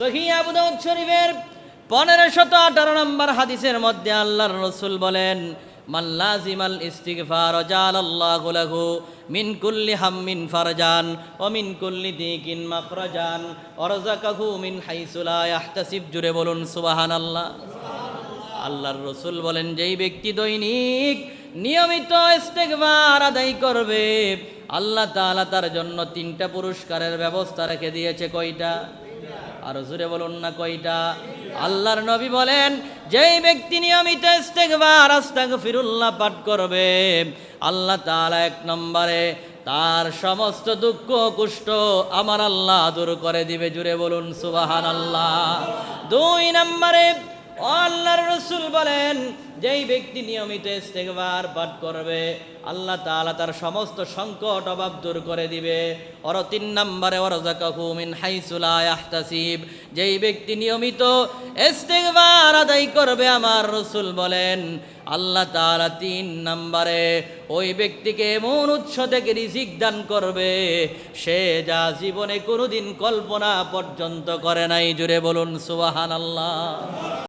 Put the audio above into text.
সহিহ আবু দাউদ শরীফের 1518 নম্বর হাদিসের মধ্যে আল্লাহর রাসূল বলেন, মান লাজিমাল ইস্তিগফার জালাল্লাহু লাহু মিন কুল্লি হাম্মিন ফারজান ওয়া মিন কুল্লি দিকিন মাখরাজান ওয়া রাযাকাহু মিন হাইসু লা ইয়াহতাসিব। জুরে বলুন সুবহানাল্লাহ। আল্লাহর রাসূল বলেন, যেই ব্যক্তি দৈনিক নিয়মিত ইস্তিগফার আদায় করবে, আল্লাহ তাআলা তার জন্য 3টা পুরস্কারের ব্যবস্থা রেখে দিয়েছে। কয়টা? আর জোরে বলুন না কয়টা? আল্লাহর নবী বলেন, যেই ব্যক্তি নিয়মিত ইস্তিগফার আস্তাগফিরুল্লাহ পাঠ করবে, আল্লাহ তাআলা 1 নম্বরে তার সমস্ত দুঃখ কষ্ট আমার আল্লাহ দূর করে দিবে। জুড়ে বলুন সুবহানাল্লাহ। 2 নম্বরে আল্লাহর রাসূল বলেন, যেই ব্যক্তি নিয়মিত ইস্তিগফার পাঠ করবে, আল্লাহ তাআলা তার সমস্ত সংকট অভাব দূর করে দিবে। আর 3 নম্বরে ওয়ারযাকাহু মিন হাইসু লা ইয়াহতাসিব, যেই ব্যক্তি নিয়মিত ইস্তিগফার আদায় করবে, আমার রাসূল বলেন, আল্লাহ তাআলা 3 নম্বরে ওই ব্যক্তিকে এমন উৎস থেকে রিজিক দান করবে, সে যা জীবনে কোনোদিন কল্পনা পর্যন্ত করে নাই। জুড়ে বলুন সুবহানাল্লাহ।